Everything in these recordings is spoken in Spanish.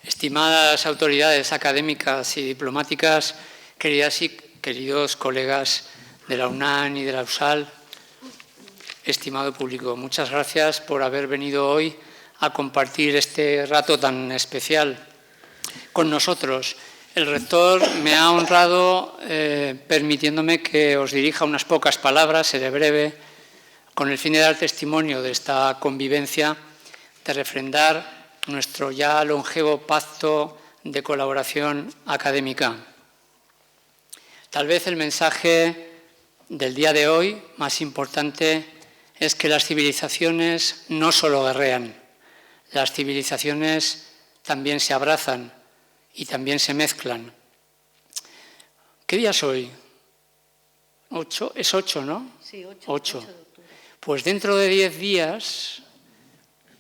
estimadas autoridades académicas y diplomáticas, queridas y queridos colegas de la UNAM y de la USAL, estimado público, muchas gracias por haber venido hoy a compartir este rato tan especial con nosotros. El rector me ha honrado permitiéndome que os dirija unas pocas palabras, seré breve, con el fin de dar testimonio de esta convivencia, de refrendar nuestro ya longevo pacto de colaboración académica. Tal vez el mensaje del día de hoy más importante es que las civilizaciones no solo guerrean, las civilizaciones también se abrazan y también se mezclan. ¿Qué día es hoy? ¿8? Es 8, ¿no? Sí, 8. 8. Pues dentro de 10 días,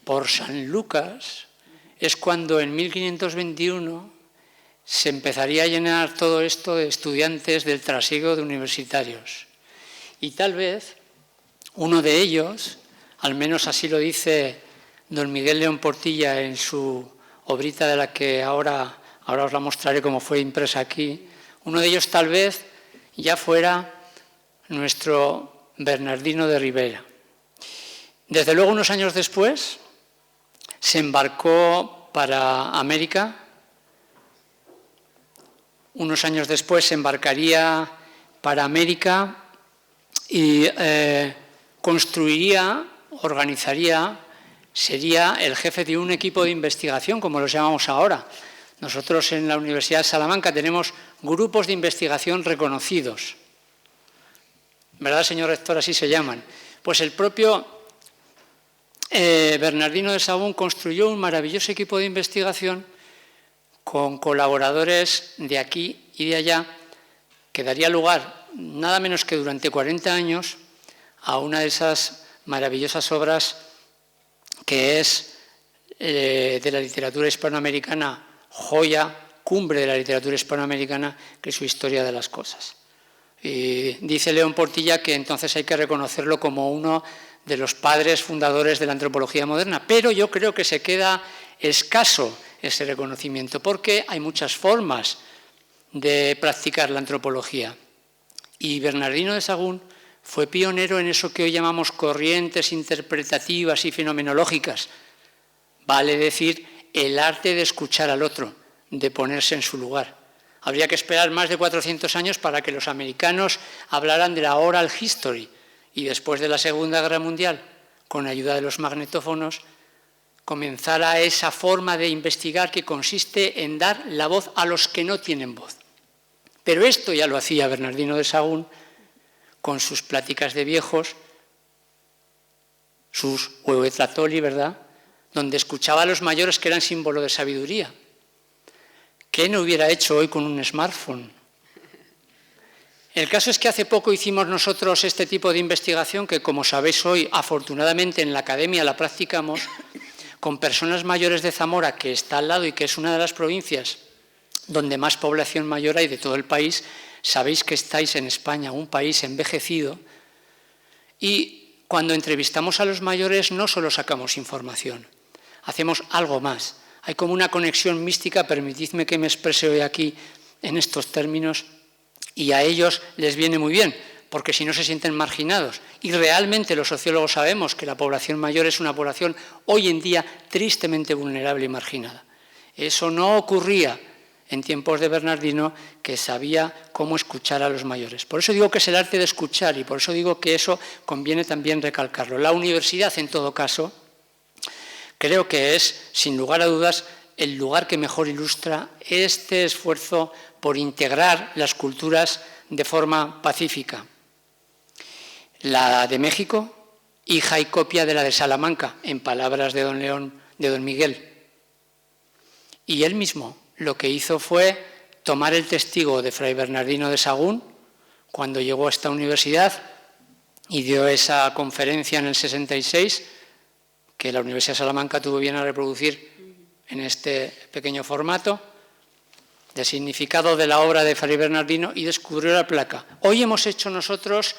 por San Lucas, es cuando en 1521 se empezaría a llenar todo esto de estudiantes del trasiego de universitarios. Y tal vez uno de ellos, al menos así lo dice don Miguel León Portilla en su obrita de la que ahora os la mostraré como fue impresa aquí, uno de ellos tal vez ya fuera nuestro Bernardino de Rivera. Desde luego, unos años después, se embarcó para América. Unos años después se embarcaría para América y construiría, organizaría, sería el jefe de un equipo de investigación, como los llamamos ahora. Nosotros en la Universidad de Salamanca tenemos grupos de investigación reconocidos. ¿Verdad, señor rector? Así se llaman. Pues el propio Bernardino de Sahagún construyó un maravilloso equipo de investigación con colaboradores de aquí y de allá que daría lugar, nada menos que durante 40 años, a una de esas maravillosas obras que es de la literatura hispanoamericana, joya, cumbre de la literatura hispanoamericana, que es su Historia de las Cosas. Y dice León Portilla que entonces hay que reconocerlo como uno de los padres fundadores de la antropología moderna, pero yo creo que se queda escaso ese reconocimiento porque hay muchas formas de practicar la antropología. Y Bernardino de Sahagún fue pionero en eso que hoy llamamos corrientes interpretativas y fenomenológicas, vale decir, el arte de escuchar al otro, de ponerse en su lugar. Habría que esperar más de 400 años para que los americanos hablaran de la oral history y después de la Segunda Guerra Mundial, con ayuda de los magnetófonos, comenzara esa forma de investigar que consiste en dar la voz a los que no tienen voz. Pero esto ya lo hacía Bernardino de Sahagún con sus pláticas de viejos, sus huehuetlatoli, ¿verdad?, donde escuchaba a los mayores que eran símbolo de sabiduría. ¿Qué no hubiera hecho hoy con un smartphone? El caso es que hace poco hicimos nosotros este tipo de investigación que, como sabéis hoy, afortunadamente en la academia la practicamos con personas mayores de Zamora, que está al lado y que es una de las provincias donde más población mayor hay de todo el país. Sabéis que estáis en España, un país envejecido, y cuando entrevistamos a los mayores no solo sacamos información, hacemos algo más. Hay como una conexión mística, permitidme que me exprese hoy aquí en estos términos, y a ellos les viene muy bien, porque si no se sienten marginados. Y realmente los sociólogos sabemos que la población mayor es una población hoy en día tristemente vulnerable y marginada. Eso no ocurría en tiempos de Bernardino, que sabía cómo escuchar a los mayores. Por eso digo que es el arte de escuchar y por eso digo que eso conviene también recalcarlo. La universidad, en todo caso, creo que es, sin lugar a dudas, el lugar que mejor ilustra este esfuerzo por integrar las culturas de forma pacífica. La de México, hija y copia de la de Salamanca, en palabras de don Miguel. Y él mismo lo que hizo fue tomar el testigo de Fray Bernardino de Sahagún cuando llegó a esta universidad y dio esa conferencia en el 66, que la Universidad de Salamanca tuvo bien a reproducir en este pequeño formato, de significado de la obra de Fray Bernardino, y descubrió la placa. Hoy hemos hecho nosotros,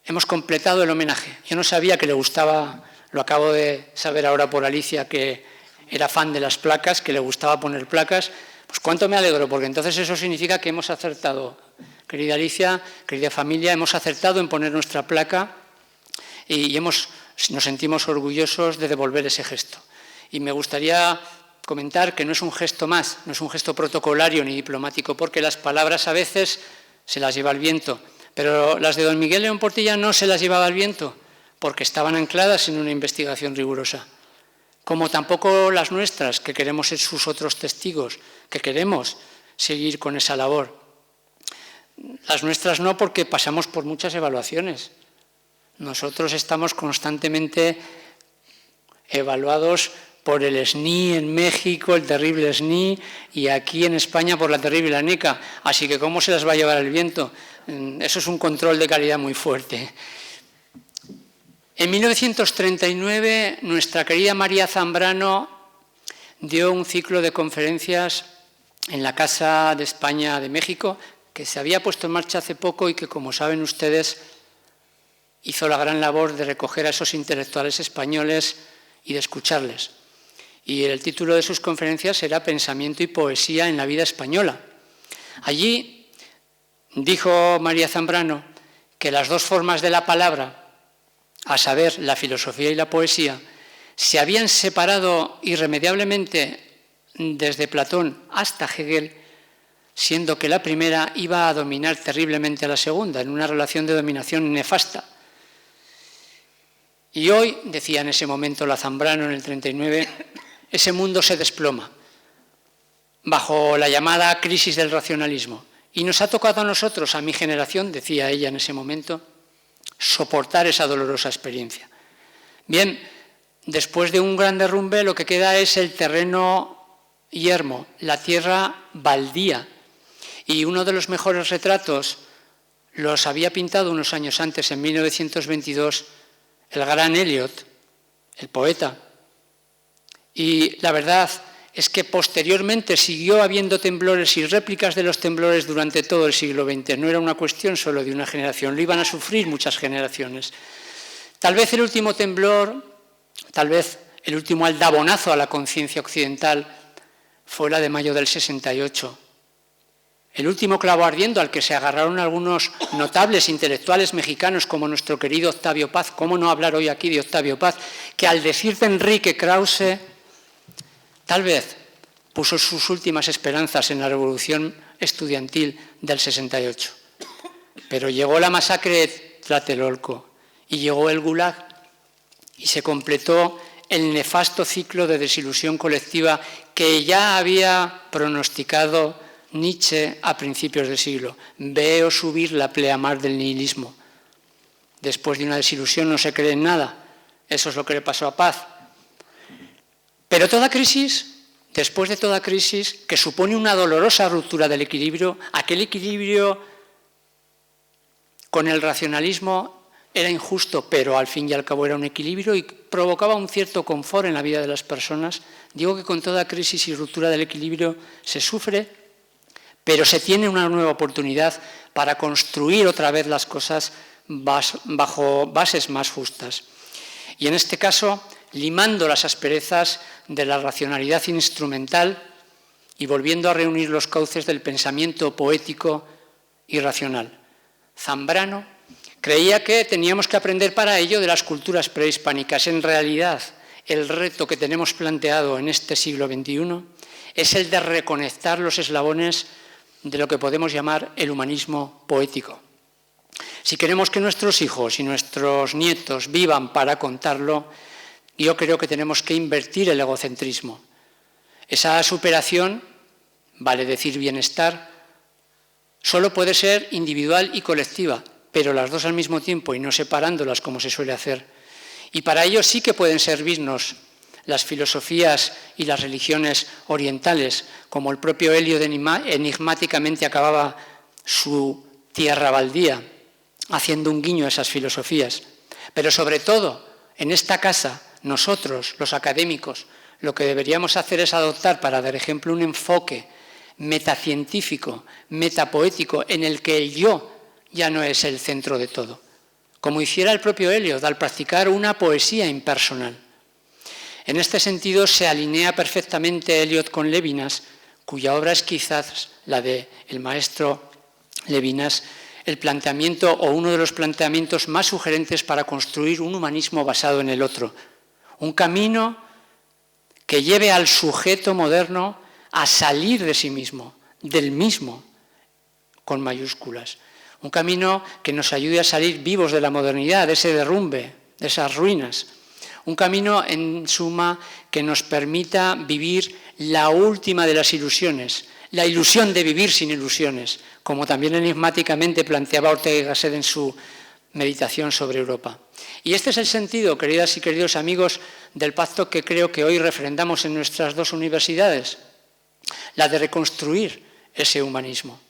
hemos completado el homenaje. Yo no sabía que le gustaba, lo acabo de saber ahora por Alicia, que era fan de las placas, que le gustaba poner placas. Pues cuánto me alegro, porque entonces eso significa que hemos acertado. Querida Alicia, querida familia, hemos acertado en poner nuestra placa y nos sentimos orgullosos de devolver ese gesto. Y me gustaría comentar que no es un gesto más, no es un gesto protocolario ni diplomático, porque las palabras a veces se las lleva el viento, pero las de don Miguel León Portilla no se las llevaba el viento, porque estaban ancladas en una investigación rigurosa. Como tampoco las nuestras, que queremos ser sus otros testigos, que queremos seguir con esa labor. Las nuestras no, porque pasamos por muchas evaluaciones. Nosotros estamos constantemente evaluados por el SNI en México, el terrible SNI, y aquí en España por la terrible ANECA. Así que ¿cómo se las va a llevar el viento? Eso es un control de calidad muy fuerte. En 1939, nuestra querida María Zambrano dio un ciclo de conferencias en la Casa de España de México, que se había puesto en marcha hace poco y que, como saben ustedes, hizo la gran labor de recoger a esos intelectuales españoles y de escucharles. Y el título de sus conferencias era Pensamiento y poesía en la vida española. Allí dijo María Zambrano que las dos formas de la palabra, a saber, la filosofía y la poesía, se habían separado irremediablemente desde Platón hasta Hegel, siendo que la primera iba a dominar terriblemente a la segunda, en una relación de dominación nefasta. Y hoy, decía en ese momento la Zambrano en el 39, ese mundo se desploma bajo la llamada crisis del racionalismo. Y nos ha tocado a nosotros, a mi generación, decía ella en ese momento, soportar esa dolorosa experiencia. Bien, después de un gran derrumbe lo que queda es el terreno yermo, la tierra baldía. Y uno de los mejores retratos los había pintado unos años antes, en 1922, el gran Eliot, el poeta. Y la verdad es que posteriormente siguió habiendo temblores y réplicas de los temblores durante todo el siglo XX. No era una cuestión solo de una generación, lo iban a sufrir muchas generaciones. Tal vez el último temblor, tal vez el último aldabonazo a la conciencia occidental fue la de mayo del 68. El último clavo ardiendo al que se agarraron algunos notables intelectuales mexicanos como nuestro querido Octavio Paz. ¿Cómo no hablar hoy aquí de Octavio Paz? Que al decir de Enrique Krause, tal vez puso sus últimas esperanzas en la revolución estudiantil del 68. Pero llegó la masacre de Tlatelolco y llegó el Gulag y se completó el nefasto ciclo de desilusión colectiva que ya había pronosticado Nietzsche a principios del siglo. Veo subir la pleamar del nihilismo. Después de una desilusión no se cree en nada. Eso es lo que le pasó a Paz. Pero toda crisis, después de toda crisis, que supone una dolorosa ruptura del equilibrio, aquel equilibrio con el racionalismo era injusto, pero al fin y al cabo era un equilibrio y provocaba un cierto confort en la vida de las personas. Digo que con toda crisis y ruptura del equilibrio se sufre, pero se tiene una nueva oportunidad para construir otra vez las cosas bajo bases más justas. Y en este caso, limando las asperezas de la racionalidad instrumental y volviendo a reunir los cauces del pensamiento poético y racional. Zambrano creía que teníamos que aprender para ello de las culturas prehispánicas. En realidad, el reto que tenemos planteado en este siglo XXI es el de reconectar los eslabones de lo que podemos llamar el humanismo poético. Si queremos que nuestros hijos y nuestros nietos vivan para contarlo, yo creo que tenemos que invertir el egocentrismo. Esa superación, vale decir bienestar, solo puede ser individual y colectiva, pero las dos al mismo tiempo y no separándolas como se suele hacer. Y para ello sí que pueden servirnos las filosofías y las religiones orientales, como el propio Eliot enigmáticamente acababa su tierra baldía, haciendo un guiño a esas filosofías. Pero sobre todo, en esta casa, nosotros, los académicos, lo que deberíamos hacer es adoptar para dar ejemplo un enfoque metacientífico, metapoético, en el que el yo ya no es el centro de todo, como hiciera el propio Eliot al practicar una poesía impersonal. En este sentido se alinea perfectamente Eliot con Levinas, cuya obra es quizás la del maestro Levinas, el planteamiento o uno de los planteamientos más sugerentes para construir un humanismo basado en el otro. Un camino que lleve al sujeto moderno a salir de sí mismo, del mismo, con mayúsculas. Un camino que nos ayude a salir vivos de la modernidad, de ese derrumbe, de esas ruinas. Un camino, en suma, que nos permita vivir la última de las ilusiones, la ilusión de vivir sin ilusiones, como también enigmáticamente planteaba Ortega y Gasset en su meditación sobre Europa. Y este es el sentido, queridas y queridos amigos, del pacto que creo que hoy refrendamos en nuestras dos universidades, la de reconstruir ese humanismo.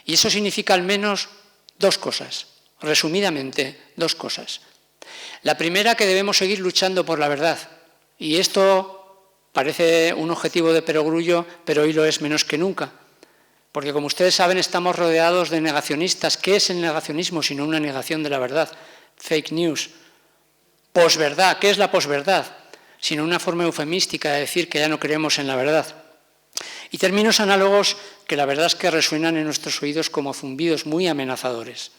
Y eso significa al menos dos cosas, resumidamente, dos cosas. La primera, que debemos seguir luchando por la verdad. Y esto parece un objetivo de perogrullo, pero hoy lo es menos que nunca. Porque, como ustedes saben, estamos rodeados de negacionistas. ¿Qué es el negacionismo sino una negación de la verdad? Fake news. Posverdad. ¿Qué es la posverdad? Sino una forma eufemística de decir que ya no creemos en la verdad. Y términos análogos que la verdad es que resuenan en nuestros oídos como zumbidos muy amenazadores.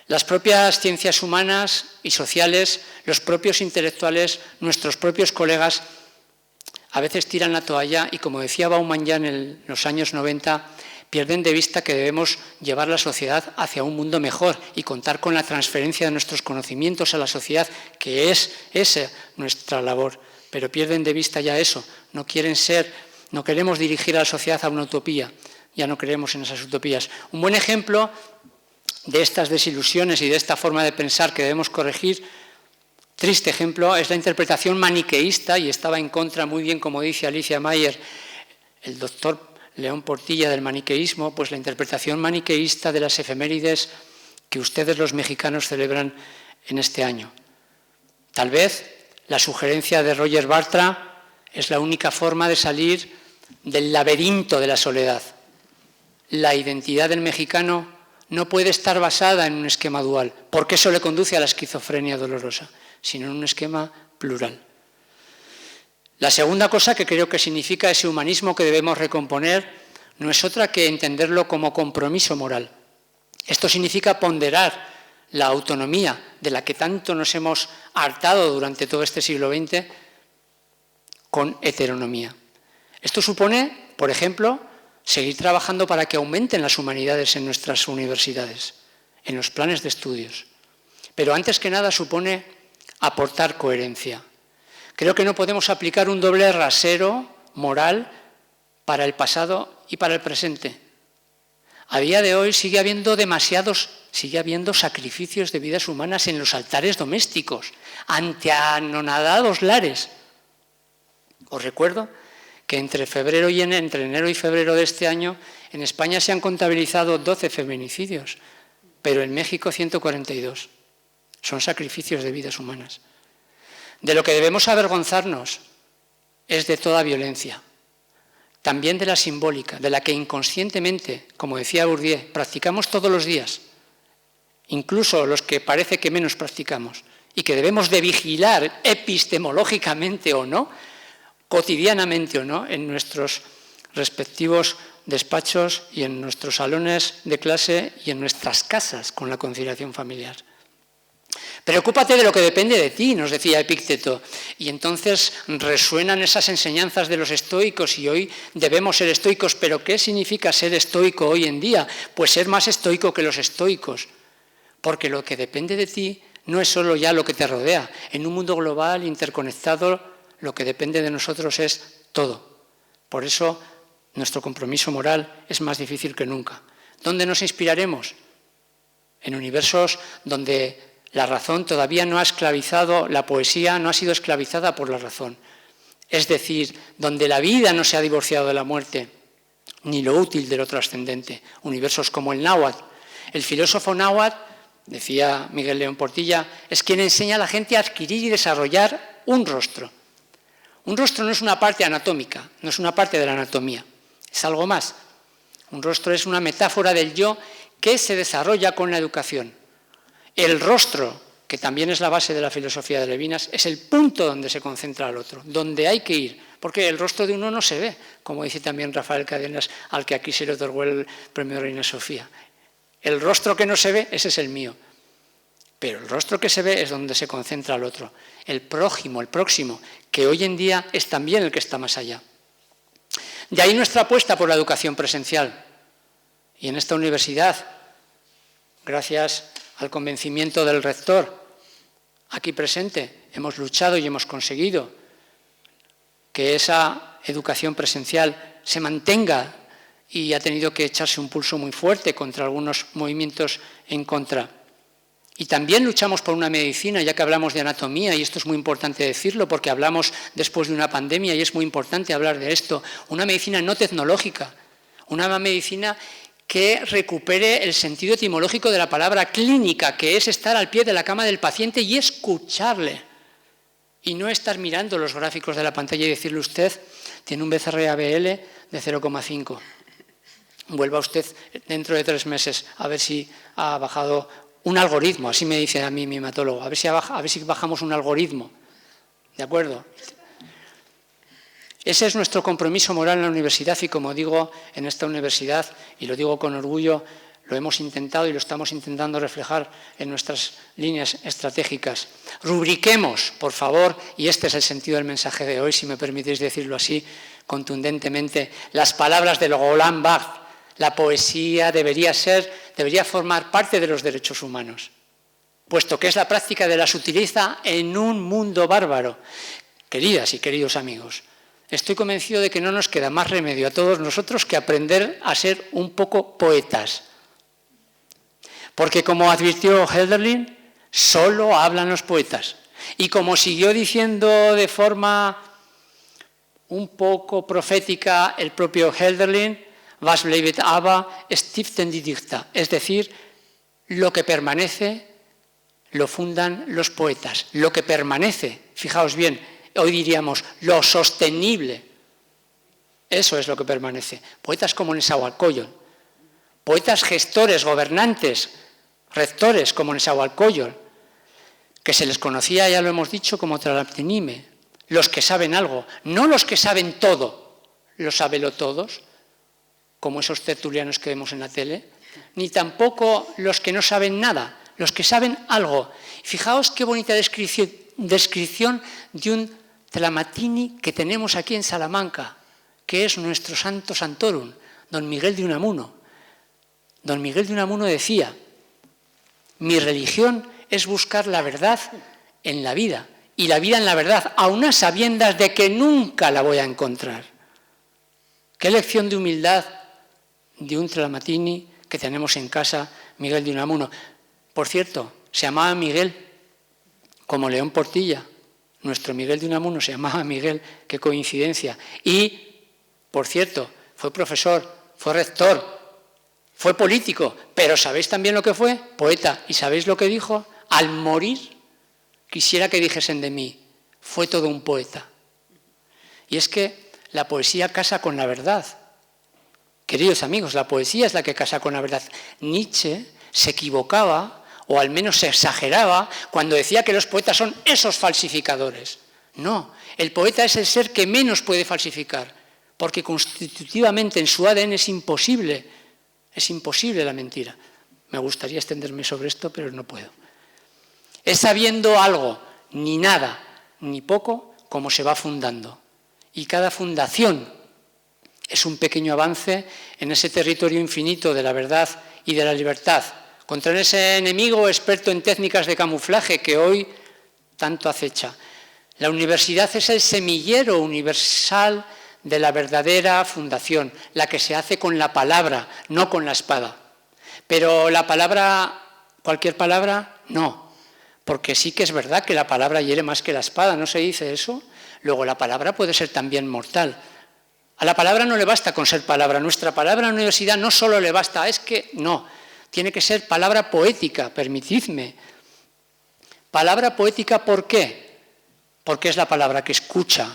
Las propias ciencias humanas y sociales, los propios intelectuales, nuestros propios colegas, a veces tiran la toalla y, como decía Bauman ya en los años 90, pierden de vista que debemos llevar la sociedad hacia un mundo mejor y contar con la transferencia de nuestros conocimientos a la sociedad, que es esa nuestra labor. Pero pierden de vista ya eso, no queremos dirigir a la sociedad a una utopía, ya no creemos en esas utopías. Un buen ejemplo de estas desilusiones y de esta forma de pensar que debemos corregir, triste ejemplo, es la interpretación maniqueísta, y estaba en contra, muy bien como dice Alicia Mayer, el doctor León Portilla, del maniqueísmo, pues la interpretación maniqueísta de las efemérides que ustedes los mexicanos celebran en este año. Tal vez la sugerencia de Roger Bartra es la única forma de salir del laberinto de la soledad. La identidad del mexicano no puede estar basada en un esquema dual, porque eso le conduce a la esquizofrenia dolorosa, sino en un esquema plural. La segunda cosa que creo que significa ese humanismo que debemos recomponer no es otra que entenderlo como compromiso moral. Esto significa ponderar la autonomía de la que tanto nos hemos hartado durante todo este siglo XX con heteronomía. Esto supone, por ejemplo, seguir trabajando para que aumenten las humanidades en nuestras universidades, en los planes de estudios. Pero antes que nada supone aportar coherencia. Creo que no podemos aplicar un doble rasero moral para el pasado y para el presente. A día de hoy sigue habiendo sacrificios de vidas humanas en los altares domésticos, ante anonadados lares. Os recuerdo que entre enero y febrero de este año, en España se han contabilizado 12 feminicidios, pero en México 142. Son sacrificios de vidas humanas. De lo que debemos avergonzarnos es de toda violencia, también de la simbólica, de la que inconscientemente, como decía Bourdieu, practicamos todos los días, incluso los que parece que menos practicamos, y que debemos de vigilar epistemológicamente o no, cotidianamente o no, en nuestros respectivos despachos y en nuestros salones de clase y en nuestras casas con la conciliación familiar. Preocúpate de lo que depende de ti, nos decía Epícteto. Y entonces resuenan esas enseñanzas de los estoicos y hoy debemos ser estoicos. ¿Pero qué significa ser estoico hoy en día? Pues ser más estoico que los estoicos. Porque lo que depende de ti no es solo ya lo que te rodea. En un mundo global, interconectado, lo que depende de nosotros es todo. Por eso nuestro compromiso moral es más difícil que nunca. ¿Dónde nos inspiraremos? En universos donde la razón todavía no ha esclavizado, la poesía no ha sido esclavizada por la razón. Es decir, donde la vida no se ha divorciado de la muerte, ni lo útil de lo trascendente. Universos como el náhuatl. El filósofo náhuatl, decía Miguel León Portilla, es quien enseña a la gente a adquirir y desarrollar un rostro. Un rostro no es una parte anatómica, no es una parte de la anatomía, es algo más. Un rostro es una metáfora del yo que se desarrolla con la educación. El rostro que también es la base de la filosofía de Levinas, es el punto donde se concentra el otro, donde hay que ir, porque el rostro de uno no se ve, como dice también Rafael Cadenas, al que aquí se le otorgó el premio Reina Sofía. El rostro que no se ve, ese es el mío, pero el rostro que se ve es donde se concentra el otro, el prójimo, el próximo, que hoy en día es también el que está más allá. De ahí nuestra apuesta por la educación presencial. Y en esta universidad, gracias al convencimiento del rector aquí presente, hemos luchado y hemos conseguido que esa educación presencial se mantenga y ha tenido que echarse un pulso muy fuerte contra algunos movimientos en contra. Y también luchamos por una medicina, ya que hablamos de anatomía, y esto es muy importante decirlo porque hablamos después de una pandemia y es muy importante hablar de esto, una medicina no tecnológica, una medicina que recupere el sentido etimológico de la palabra clínica, que es estar al pie de la cama del paciente y escucharle. Y no estar mirando los gráficos de la pantalla y decirle usted, tiene un BCR-ABL de 0,5. Vuelva usted dentro de 3 meses a ver si ha bajado un algoritmo, así me dice a mí mi hematólogo, a ver si bajamos un algoritmo. ¿De acuerdo? Ese es nuestro compromiso moral en la universidad y, como digo, en esta universidad, y lo digo con orgullo, lo hemos intentado y lo estamos intentando reflejar en nuestras líneas estratégicas. Rubriquemos, por favor, y este es el sentido del mensaje de hoy, si me permitís decirlo así contundentemente, las palabras de Roland Barthes. La poesía debería formar parte de los derechos humanos, puesto que es la práctica de las utiliza en un mundo bárbaro. Queridas y queridos amigos, estoy convencido de que no nos queda más remedio a todos nosotros que aprender a ser un poco poetas. Porque como advirtió Hölderlin, solo hablan los poetas. Y como siguió diciendo de forma un poco profética el propio Hölderlin, was bleibt aber, stiften die Dichter. Es decir, lo que permanece lo fundan los poetas. Lo que permanece, fijaos bien, hoy diríamos lo sostenible, eso es lo que permanece. Poetas como Nezahualcóyotl, poetas gestores, gobernantes, rectores como Nezahualcóyotl, que se les conocía, ya lo hemos dicho, como Tlalohctinime, los que saben algo, no los que saben todo, los sabelotodos, como esos tertulianos que vemos en la tele, ni tampoco los que no saben nada, los que saben algo. Fijaos qué bonita descripción de un Tlamatini que tenemos aquí en Salamanca, que es nuestro santo santorum, don Miguel de Unamuno. Don Miguel de Unamuno decía, mi religión es buscar la verdad en la vida, y la vida en la verdad, a unas sabiendas de que nunca la voy a encontrar. Qué lección de humildad de un Tlamatini que tenemos en casa, Miguel de Unamuno. Por cierto, se llamaba Miguel, como León Portilla. Nuestro Miguel de Unamuno se llamaba Miguel, qué coincidencia. Y, por cierto, fue profesor, fue rector, fue político, pero ¿sabéis también lo que fue? Poeta. ¿Y sabéis lo que dijo? Al morir, quisiera que dijesen de mí, fue todo un poeta. Y es que la poesía casa con la verdad. Queridos amigos, la poesía es la que casa con la verdad. Nietzsche se equivocaba, o al menos se exageraba, cuando decía que los poetas son esos falsificadores. No, el poeta es el ser que menos puede falsificar, porque constitutivamente en su ADN es imposible la mentira. Me gustaría extenderme sobre esto, pero no puedo. Es sabiendo algo, ni nada, ni poco, como se va fundando. Y cada fundación es un pequeño avance en ese territorio infinito de la verdad y de la libertad, contra ese enemigo experto en técnicas de camuflaje que hoy tanto acecha. La universidad es el semillero universal de la verdadera fundación, la que se hace con la palabra, no con la espada. Pero la palabra, cualquier palabra, no, porque sí que es verdad que la palabra hiere más que la espada, ¿no se dice eso? Luego la palabra puede ser también mortal. A la palabra no le basta con ser palabra, nuestra palabra en la universidad no solo le basta, es que no, tiene que ser palabra poética, permitidme. Palabra poética, ¿por qué? Porque es la palabra que escucha.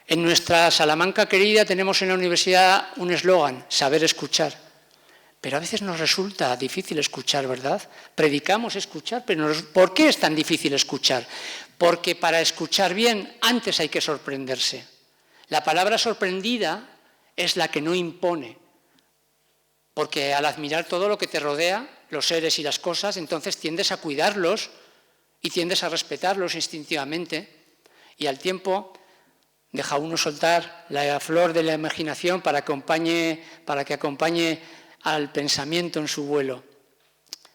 En nuestra Salamanca querida tenemos en la universidad un eslogan, saber escuchar. pero a veces nos resulta difícil escuchar, ¿verdad? Predicamos escuchar, pero ¿por qué es tan difícil escuchar? Porque para escuchar bien, antes hay que sorprenderse. La palabra sorprendida es la que no impone, porque al admirar todo lo que te rodea, los seres y las cosas, entonces tiendes a cuidarlos y tiendes a respetarlos instintivamente, y al tiempo deja uno soltar la flor de la imaginación para que acompañe al pensamiento en su vuelo.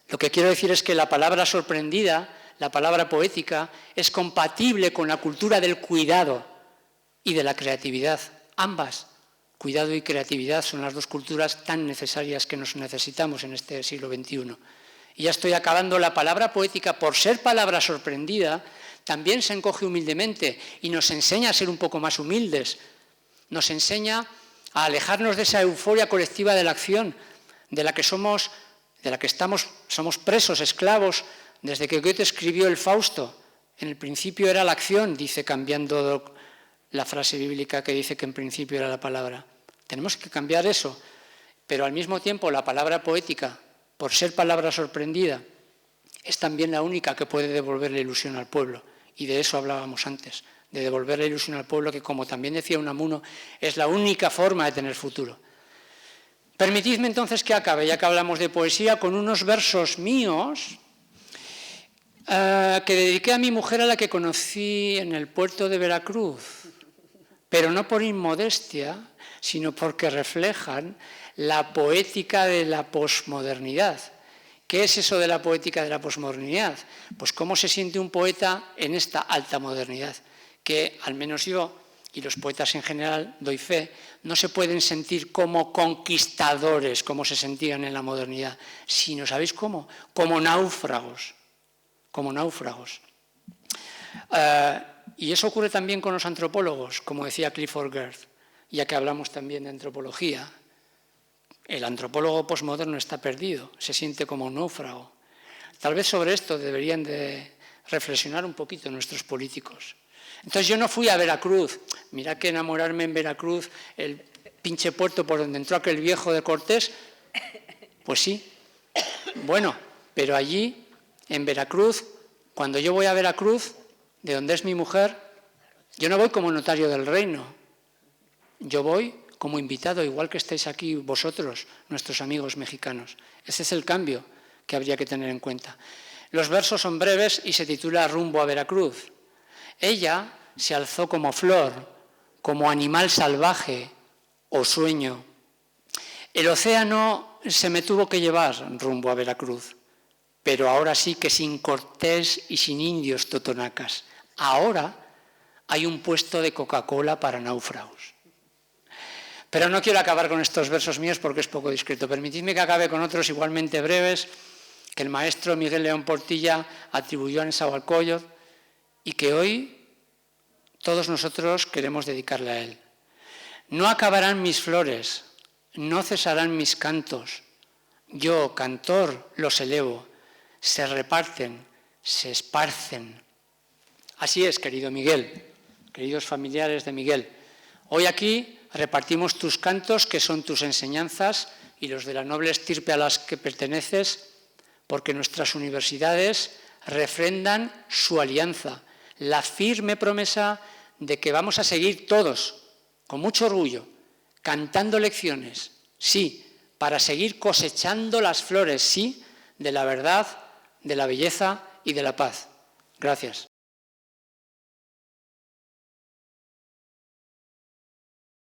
Lo que quiero decir es que la palabra sorprendida, la palabra poética, es compatible con la cultura del cuidado y de la creatividad. Ambas, cuidado y creatividad, son las dos culturas tan necesarias que nos necesitamos en este siglo XXI. Y ya estoy acabando. La palabra poética, por ser palabra sorprendida, también se encoge humildemente y nos enseña a ser un poco más humildes. Nos enseña a alejarnos de esa euforia colectiva de la acción, de la que somos presos, esclavos, desde que Goethe escribió el Fausto. En el principio era la acción, dice, cambiando la frase bíblica que dice que en principio era la palabra. Tenemos que cambiar eso, pero al mismo tiempo la palabra poética, por ser palabra sorprendida, es también la única que puede devolver la ilusión al pueblo. Y de eso hablábamos antes, de devolver la ilusión al pueblo, que, como también decía Unamuno, es la única forma de tener futuro. Permitidme entonces que acabe, ya que hablamos de poesía, con unos versos míos que dediqué a mi mujer, a la que conocí en el puerto de Veracruz, pero no por inmodestia, sino porque reflejan la poética de la posmodernidad. ¿Qué es eso de la poética de la posmodernidad? Pues cómo se siente un poeta en esta alta modernidad, que al menos yo y los poetas en general, doy fe, no se pueden sentir como conquistadores, como se sentían en la modernidad, sino, ¿sabéis cómo? Como náufragos, como náufragos. Y eso ocurre también con los antropólogos, como decía Clifford Geertz, ya que hablamos también de antropología. El antropólogo posmoderno está perdido, se siente como un náufrago. Tal vez sobre esto deberían de reflexionar un poquito nuestros políticos. Entonces yo no fui a Veracruz. Mirad que enamorarme en Veracruz, el pinche puerto por donde entró aquel viejo de Cortés, pues sí. Bueno, pero allí, en Veracruz, cuando yo voy a Veracruz, de donde es mi mujer, yo no voy como notario del reino. Yo voy como invitado, igual que estáis aquí vosotros, nuestros amigos mexicanos. Ese es el cambio que habría que tener en cuenta. Los versos son breves y se titula Rumbo a Veracruz. Ella se alzó como flor, como animal salvaje o sueño. El océano se me tuvo que llevar rumbo a Veracruz, pero ahora sí que sin Cortés y sin indios totonacas. Ahora hay un puesto de Coca-Cola para náufragos. Pero no quiero acabar con estos versos míos porque es poco discreto. Permitidme que acabe con otros igualmente breves que el maestro Miguel León Portilla atribuyó a Nezahualcóyotl y que hoy todos nosotros queremos dedicarle a él. No acabarán mis flores, no cesarán mis cantos. Yo, cantor, los elevo, se reparten, se esparcen. Así es, querido Miguel, queridos familiares de Miguel. Hoy aquí repartimos tus cantos, que son tus enseñanzas, y los de la noble estirpe a las que perteneces, porque nuestras universidades refrendan su alianza, la firme promesa de que vamos a seguir todos, con mucho orgullo, cantando lecciones, sí, para seguir cosechando las flores, sí, de la verdad, de la belleza y de la paz. Gracias.